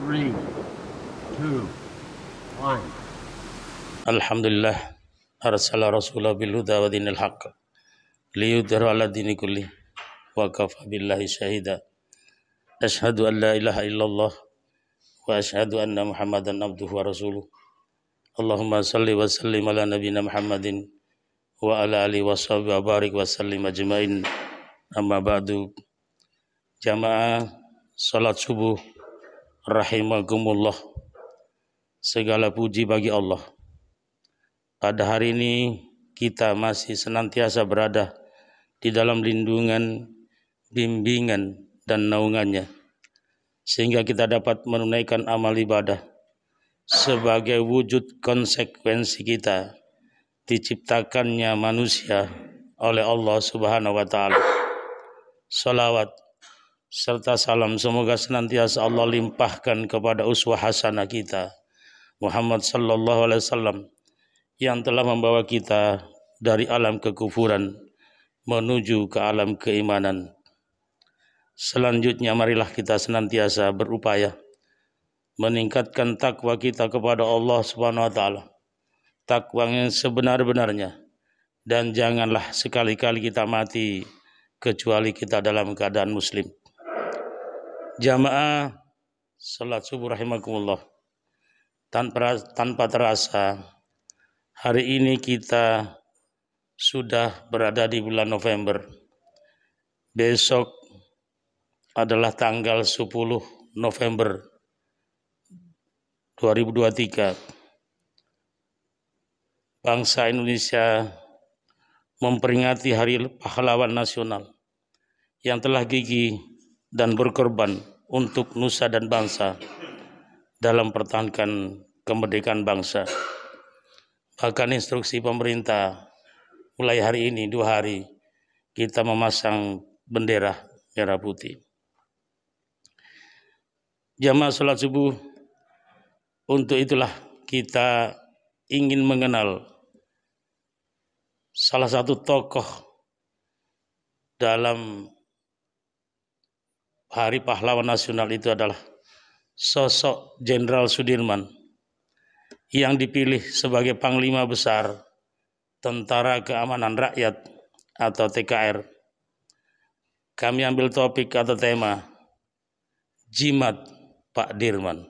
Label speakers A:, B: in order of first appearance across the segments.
A: 3, 2, 1.
B: Alhamdulillah arsala rasulahu bil huda wa dinil haqq liyudhhirahu 'ala dini kulli wa kafa billahi syahida. Asyhadu an la ilaha illallah wa asyhadu anna Muhammadan abduhu wa rasuluh. Allahumma salli wa sallim ala nabiyyina Muhammadin wa ala alihi wa sahbihi wa barik wa sallim ajmain. Amma ba'du. Jamaah salat subuh rahimakumullah. Segala puji bagi Allah. Pada hari ini kita masih senantiasa berada di dalam lindungan, bimbingan, dan naungannya, sehingga kita dapat menunaikan amal ibadah sebagai wujud konsekuensi kita diciptakannya manusia oleh Allah Subhanahu wa Ta'ala. Salawat serta salam semoga senantiasa Allah limpahkan kepada uswah hasanah kita, Muhammad sallallahu alaihi wasallam, yang telah membawa kita dari alam kekufuran menuju ke alam keimanan. Selanjutnya marilah kita senantiasa berupaya meningkatkan takwa kita kepada Allah Subhanahu wa Ta'ala, takwa yang sebenar-benarnya, dan janganlah sekali-kali kita mati kecuali kita dalam keadaan muslim. Jamaah salat subuh rahimakumullah. Tanpa terasa hari ini kita sudah berada di bulan November. Besok adalah tanggal 10 November 2023. Bangsa Indonesia memperingati Hari Pahlawan Nasional yang telah gigih dan berkorban untuk nusa dan bangsa dalam pertahankan kemerdekaan bangsa. Bahkan instruksi pemerintah mulai hari ini 2 hari kita memasang bendera merah putih. Jamaah salat subuh, untuk itulah kita ingin mengenal salah satu tokoh dalam Hari Pahlawan Nasional. Itu adalah sosok Jenderal Sudirman yang dipilih sebagai Panglima Besar Tentara Keamanan Rakyat atau TKR. Kami ambil topik atau tema Jimat Pak Dirman.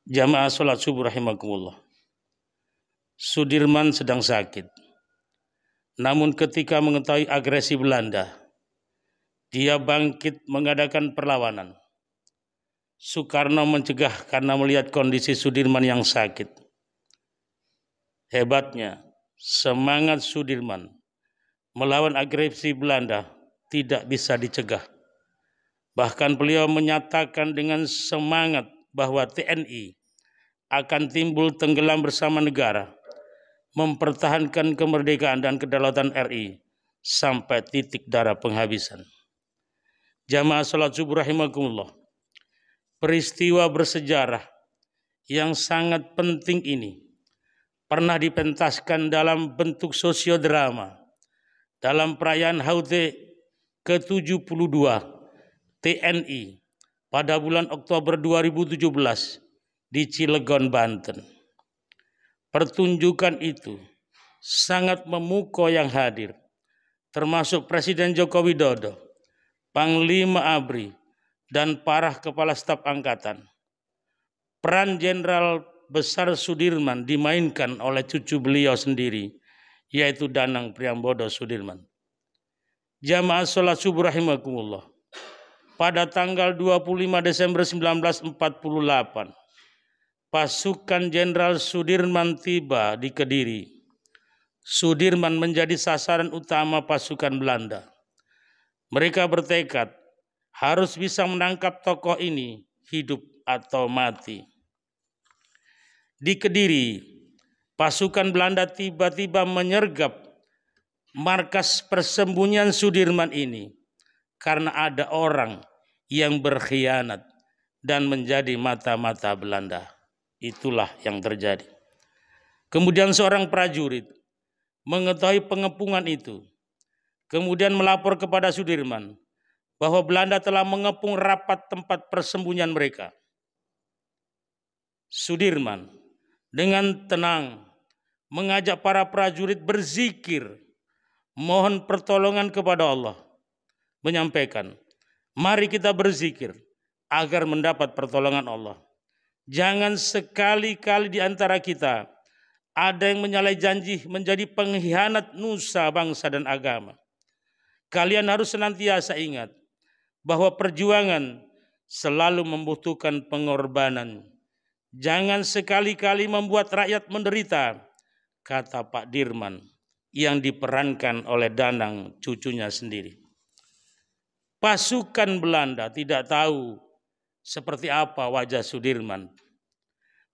B: Jamaah salat subuh rahimakumullah. Sudirman sedang sakit. Namun ketika mengetahui agresi Belanda, dia bangkit mengadakan perlawanan. Soekarno mencegah karena melihat kondisi Sudirman yang sakit. Hebatnya, semangat Sudirman melawan agresi Belanda tidak bisa dicegah. Bahkan beliau menyatakan dengan semangat bahwa TNI akan timbul tenggelam bersama negara, mempertahankan kemerdekaan dan kedaulatan RI sampai titik darah penghabisan. Jamaah salat subuh rahimakumullah. Peristiwa bersejarah yang sangat penting ini pernah dipentaskan dalam bentuk sosiodrama dalam perayaan HUT ke-72 TNI pada bulan Oktober 2017 di Cilegon, Banten. Pertunjukan itu sangat memukau yang hadir, termasuk Presiden Joko Widodo, Panglima ABRI, dan para kepala staf angkatan. Peran Jenderal Besar Sudirman dimainkan oleh cucu beliau sendiri, yaitu Danang Priambodo Sudirman. Jamaah salat subuh rahimakumullah. Pada tanggal 25 Desember 1948, pasukan Jenderal Sudirman tiba di Kediri. Sudirman menjadi sasaran utama pasukan Belanda. Mereka bertekad harus bisa menangkap tokoh ini hidup atau mati. Di Kediri, pasukan Belanda tiba-tiba menyergap markas persembunyian Sudirman ini karena ada orang yang berkhianat dan menjadi mata-mata Belanda. Itulah yang terjadi. Kemudian seorang prajurit mengetahui pengepungan itu, kemudian melapor kepada Sudirman bahwa Belanda telah mengepung rapat tempat persembunyian mereka. Sudirman dengan tenang mengajak para prajurit berzikir, mohon pertolongan kepada Allah, menyampaikan, mari kita berzikir agar mendapat pertolongan Allah. Jangan sekali-kali di antara kita ada yang menyalahi janji menjadi pengkhianat nusa, bangsa, dan agama. Kalian harus senantiasa ingat bahwa perjuangan selalu membutuhkan pengorbanan. Jangan sekali-kali membuat rakyat menderita, kata Pak Dirman yang diperankan oleh Danang, cucunya sendiri. Pasukan Belanda tidak tahu seperti apa wajah Sudirman.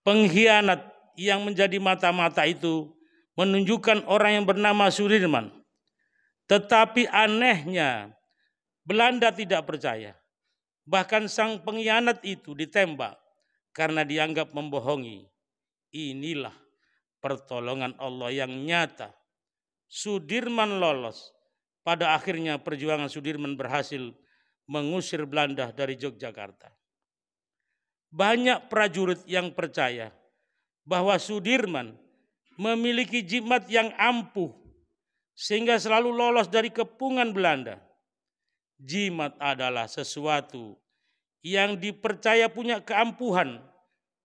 B: Pengkhianat yang menjadi mata-mata itu menunjukkan orang yang bernama Sudirman. Tetapi anehnya Belanda tidak percaya. Bahkan sang pengkhianat itu ditembak karena dianggap membohongi. Inilah pertolongan Allah yang nyata. Sudirman lolos. Pada akhirnya perjuangan Sudirman berhasil mengusir Belanda dari Yogyakarta. Banyak prajurit yang percaya bahwa Sudirman memiliki jimat yang ampuh sehingga selalu lolos dari kepungan Belanda. Jimat adalah sesuatu yang dipercaya punya keampuhan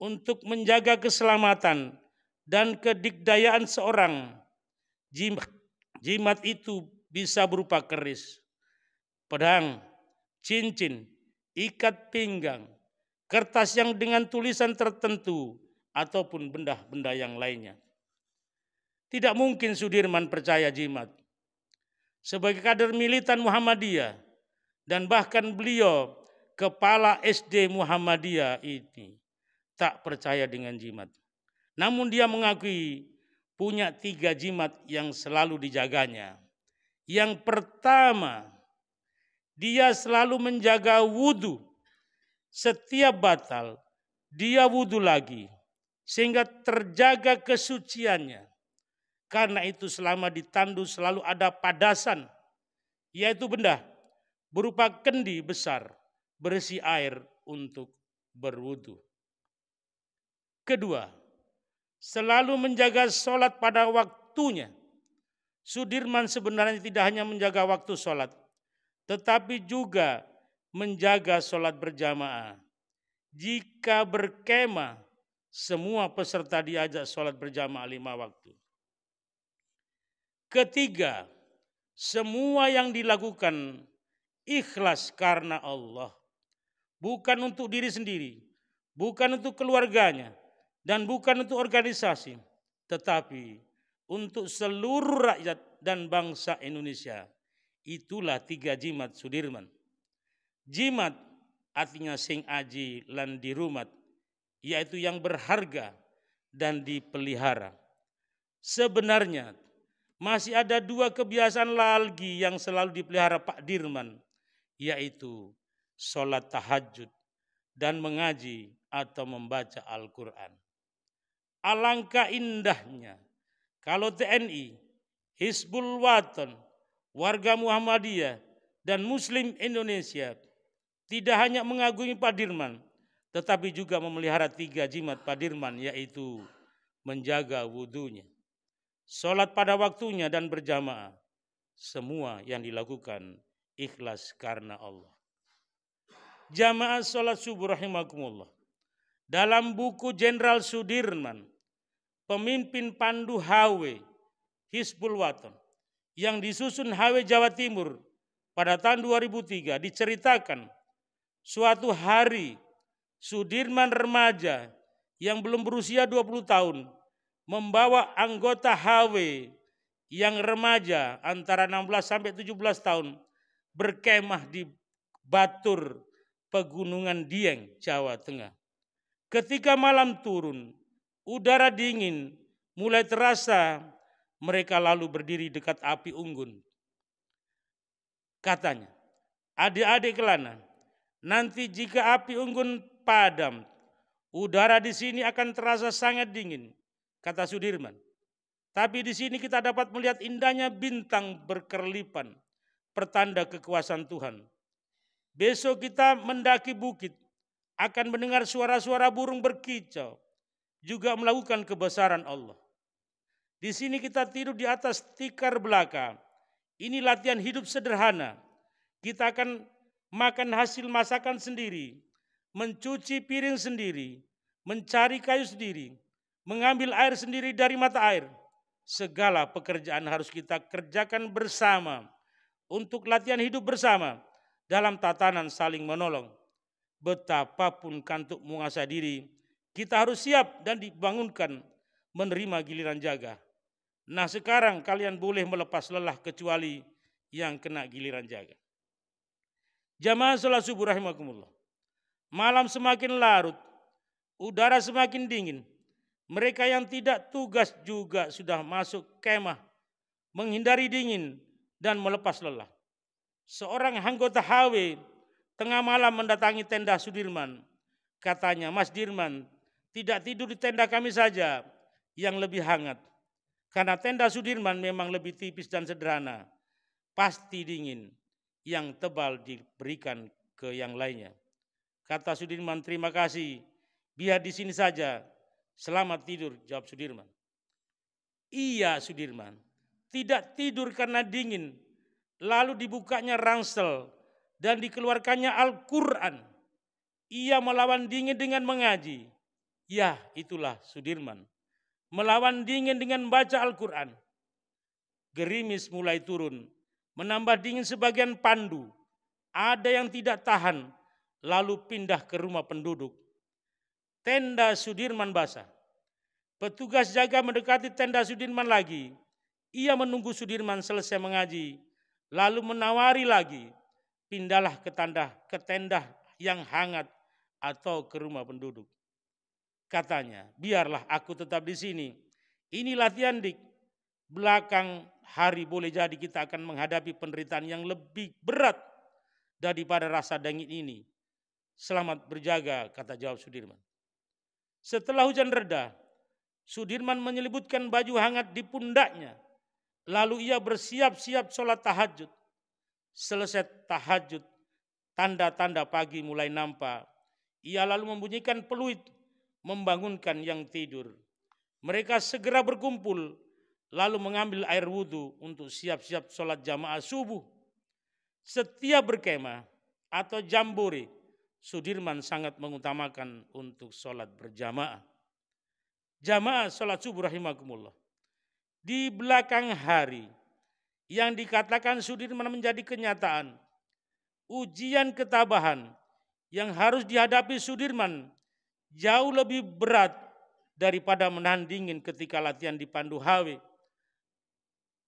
B: untuk menjaga keselamatan dan kedikdayaan seorang. Jimat itu bisa berupa keris, pedang, cincin, ikat pinggang, kertas yang dengan tulisan tertentu, ataupun benda-benda yang lainnya. Tidak mungkin Sudirman percaya jimat. Sebagai kader militan Muhammadiyah dan bahkan beliau kepala SD Muhammadiyah ini tak percaya dengan jimat. Namun dia mengakui punya 3 jimat yang selalu dijaganya. Yang pertama, dia selalu menjaga wudhu. Setiap batal, dia wudhu lagi. Sehingga terjaga kesuciannya. Karena itu selama ditandu selalu ada padasan, yaitu benda berupa kendi besar berisi air untuk berwudu. Kedua, selalu menjaga sholat pada waktunya. Sudirman sebenarnya tidak hanya menjaga waktu sholat, tetapi juga menjaga sholat berjamaah. Jika berkemah, semua peserta diajak sholat berjamaah 5 waktu. Ketiga, semua yang dilakukan ikhlas karena Allah. Bukan untuk diri sendiri, bukan untuk keluarganya, dan bukan untuk organisasi, tetapi untuk seluruh rakyat dan bangsa Indonesia. Itulah 3 jimat Sudirman. Jimat artinya sing aji lan dirumat, yaitu yang berharga dan dipelihara. Sebenarnya masih ada 2 kebiasaan lagi yang selalu dipelihara Pak Dirman, yaitu sholat tahajud dan mengaji atau membaca Al-Quran. Alangkah indahnya kalau TNI, Hizbul Wathan, warga Muhammadiyah, dan Muslim Indonesia tidak hanya mengagumi Pak Dirman, tetapi juga memelihara 3 jimat Pak Dirman, yaitu menjaga wudhunya, sholat pada waktunya dan berjamaah. Semua yang dilakukan ikhlas karena Allah. Jamaah sholat subuh rahimakumullah. Dalam buku Jenderal Sudirman, pemimpin pandu HW Hizbul Wathan yang disusun HW Jawa Timur pada tahun 2003, diceritakan suatu hari Sudirman remaja yang belum berusia 20 tahun membawa anggota HW yang remaja antara 16 sampai 17 tahun berkemah di Batur, Pegunungan Dieng, Jawa Tengah. Ketika malam turun, udara dingin mulai terasa, mereka lalu berdiri dekat api unggun. Katanya, adik-adik kelana, nanti jika api unggun padam, udara di sini akan terasa sangat dingin, kata Sudirman. Tapi di sini kita dapat melihat indahnya bintang berkerlipan, pertanda kekuasaan Tuhan.
C: Besok kita mendaki bukit, akan mendengar suara-suara burung berkicau, juga melakukan kebesaran Allah. Di sini kita tidur di atas tikar belaka. Ini latihan hidup sederhana. Kita akan makan hasil masakan sendiri, mencuci piring sendiri, mencari kayu sendiri, mengambil air sendiri dari mata air. Segala pekerjaan harus kita kerjakan bersama untuk latihan hidup bersama dalam tatanan saling menolong. Betapapun kantuk menguasai diri, kita harus siap dan dibangunkan menerima giliran jaga. Nah sekarang kalian boleh melepas lelah kecuali yang kena giliran jaga. Jamaah sholat subuh rahimakumullah. Malam semakin larut, udara semakin dingin. Mereka yang tidak tugas juga sudah masuk kemah, menghindari dingin dan melepas lelah. Seorang anggota HW tengah malam mendatangi tenda Sudirman. Katanya, Mas Dirman, tidak tidur di tenda kami saja yang lebih hangat. Karena tenda Sudirman memang lebih tipis dan sederhana. Pasti dingin, yang tebal diberikan ke yang lainnya. Kata Sudirman, terima kasih, biar di sini saja. Selamat tidur, jawab Sudirman. Iya Sudirman, tidak tidur karena dingin. Lalu dibukanya ransel dan dikeluarkannya Al-Quran. Ia melawan dingin dengan mengaji. Ya, itulah Sudirman. Melawan dingin dengan membaca Al-Quran. Gerimis mulai turun, menambah dingin sebagian pandu. Ada yang tidak tahan, lalu pindah ke rumah penduduk. Tenda Sudirman basah. Petugas jaga mendekati tenda Sudirman lagi. Ia menunggu Sudirman selesai mengaji, lalu menawari lagi. Pindahlah ke tenda yang hangat atau ke rumah penduduk. Katanya, biarlah aku tetap di sini. Ini latihan dik. Belakang hari boleh jadi kita akan menghadapi penderitaan yang lebih berat daripada rasa dingin ini. Selamat berjaga, kata jawab Sudirman. Setelah hujan reda, Sudirman menyeliputkan baju hangat di pundaknya. Lalu ia bersiap-siap sholat tahajud. Selesai tahajud, tanda-tanda pagi mulai nampak. Ia lalu membunyikan peluit, membangunkan yang tidur. Mereka segera berkumpul, lalu mengambil air wudhu untuk siap-siap sholat jamaah subuh. Setiap berkemah atau jambore, Sudirman sangat mengutamakan untuk sholat berjamaah. Jamaah sholat subuh rahimakumullah. Di belakang hari yang dikatakan Sudirman menjadi kenyataan, ujian ketabahan yang harus dihadapi Sudirman jauh lebih berat daripada menahan dingin ketika latihan di Pandu HW.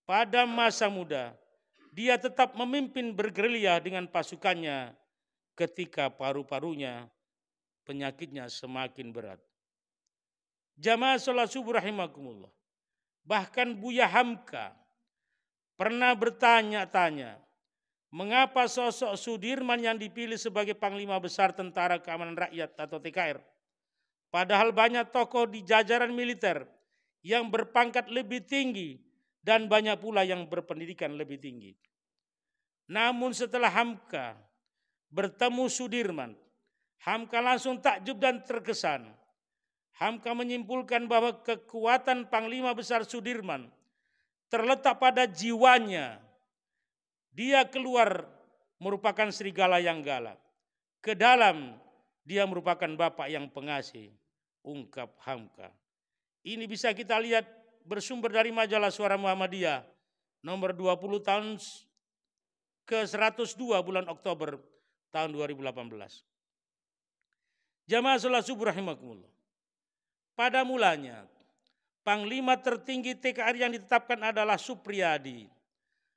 C: Pada masa muda, dia tetap memimpin bergerilya dengan pasukannya ketika paru-parunya penyakitnya semakin berat. Jamaah sholat subuh rahimakumullah. Bahkan Buya Hamka pernah bertanya-tanya, mengapa sosok Sudirman yang dipilih sebagai Panglima Besar Tentara Keamanan Rakyat atau TKR, padahal banyak tokoh di jajaran militer yang berpangkat lebih tinggi dan banyak pula yang berpendidikan lebih tinggi. Namun setelah Hamka bertemu Sudirman, Hamka langsung takjub dan terkesan. Hamka menyimpulkan bahwa kekuatan Panglima Besar Sudirman terletak pada jiwanya. Dia keluar merupakan serigala yang galak. Ke dalam dia merupakan bapak yang pengasih, ungkap Hamka. Ini bisa kita lihat bersumber dari majalah Suara Muhammadiyah nomor 20 tahun ke-102 bulan Oktober tahun 2018. Jamaah sholat subuh rahimakumullah. Pada mulanya, Panglima tertinggi TKR yang ditetapkan adalah Supriyadi.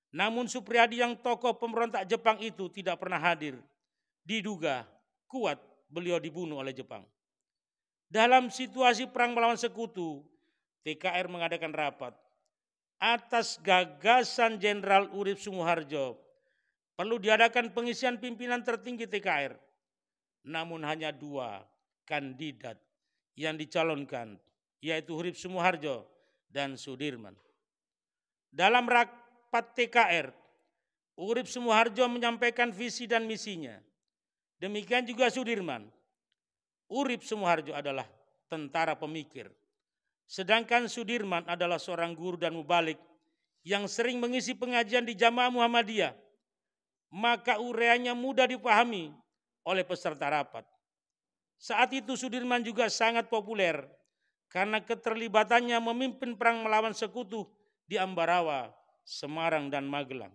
C: Namun Supriyadi yang tokoh pemberontak Jepang itu tidak pernah hadir. Diduga kuat beliau dibunuh oleh Jepang. Dalam situasi perang melawan sekutu, TKR mengadakan rapat. Atas gagasan Jenderal Urip Sumuharjo, perlu diadakan pengisian pimpinan tertinggi TKR. Namun hanya 2 kandidat yang dicalonkan, yaitu Urip Sumuharjo dan Sudirman. Dalam rapat TKR, Urip Sumuharjo menyampaikan visi dan misinya. Demikian juga Sudirman. Urip Sumoharjo adalah tentara pemikir. Sedangkan Sudirman adalah seorang guru dan mubalik yang sering mengisi pengajian di Jamaah Muhammadiyah. Maka uraiannya mudah dipahami oleh peserta rapat. Saat itu Sudirman juga sangat populer karena keterlibatannya memimpin perang melawan sekutu di Ambarawa, Semarang, dan Magelang.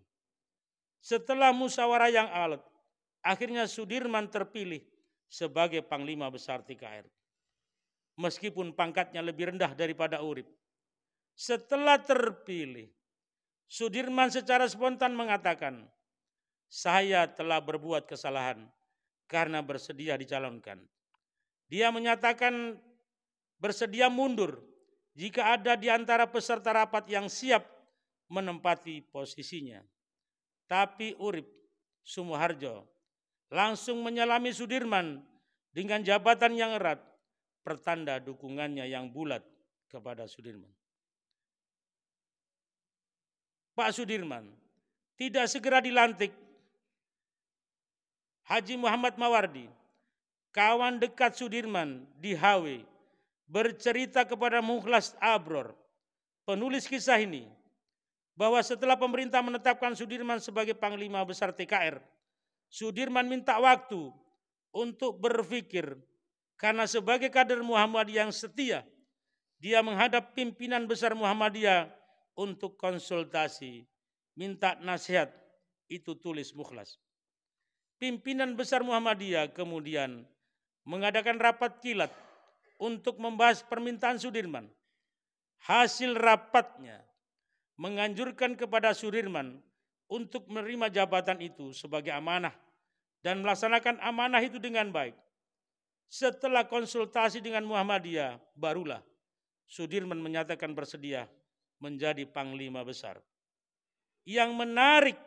C: Setelah musyawarah yang alot, akhirnya Sudirman terpilih sebagai Panglima Besar TKR. Meskipun pangkatnya lebih rendah daripada Urip. Setelah terpilih, Sudirman secara spontan mengatakan, saya telah berbuat kesalahan karena bersedia dicalonkan. Dia menyatakan bersedia mundur jika ada di antara peserta rapat yang siap menempati posisinya. Tapi Urip Sumoharjo langsung menyalami Sudirman dengan jabatan yang erat, pertanda dukungannya yang bulat kepada Sudirman. Pak Sudirman tidak segera dilantik. Haji Muhammad Mawardi, kawan dekat Sudirman di HW, bercerita kepada Mukhlas Abror, penulis kisah ini, bahwa setelah pemerintah menetapkan Sudirman sebagai Panglima Besar TKR, Sudirman minta waktu untuk berpikir karena sebagai kader Muhammadiyah yang setia, dia menghadap pimpinan besar Muhammadiyah untuk konsultasi, minta nasihat, itu tulis Mukhlas. Pimpinan besar Muhammadiyah kemudian mengadakan rapat kilat untuk membahas permintaan Sudirman. Hasil rapatnya menganjurkan kepada Sudirman untuk menerima jabatan itu sebagai amanah dan melaksanakan amanah itu dengan baik. Setelah konsultasi dengan Muhammadiyah, barulah Sudirman menyatakan bersedia menjadi Panglima Besar. Yang menarik,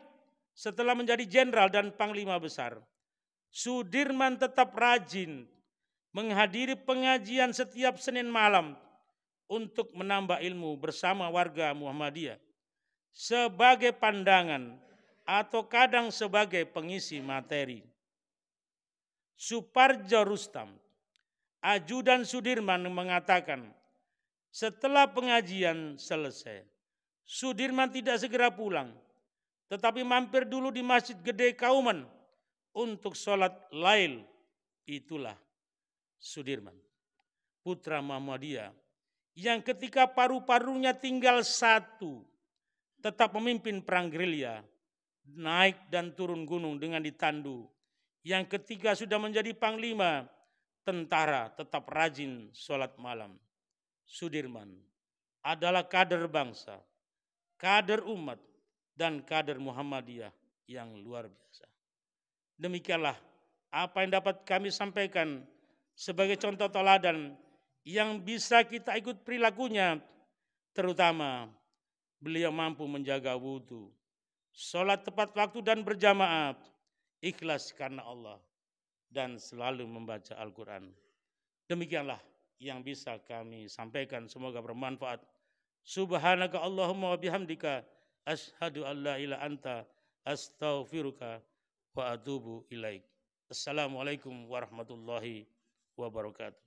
C: setelah menjadi jenderal dan Panglima Besar, Sudirman tetap rajin menghadiri pengajian setiap Senin malam untuk menambah ilmu bersama warga Muhammadiyah sebagai pandangan atau kadang sebagai pengisi materi. Suparjo Rustam, ajudan Sudirman, mengatakan setelah pengajian selesai, Sudirman tidak segera pulang, tetapi mampir dulu di Masjid Gede Kauman untuk sholat lail. Itulah Sudirman, putra Muhammadiyah yang ketika paru-parunya tinggal satu, tetap memimpin perang gerilya, naik dan turun gunung dengan ditandu. Yang ketiga sudah menjadi panglima tentara, tetap rajin sholat malam. Sudirman adalah kader bangsa, kader umat, dan kader Muhammadiyah yang luar biasa. Demikianlah apa yang dapat kami sampaikan sebagai contoh teladan yang bisa kita ikut perilakunya, terutama beliau mampu menjaga wudhu, sholat tepat waktu dan berjamaah, ikhlas karena Allah, dan selalu membaca Al-Quran. Demikianlah yang bisa kami sampaikan, semoga bermanfaat. Subhanaka Allahumma wa bihamdika, asyhadu an la ilaha anta, astaghfiruka wa atubu ilaik. Assalamualaikum warahmatullahi wabarakatuh.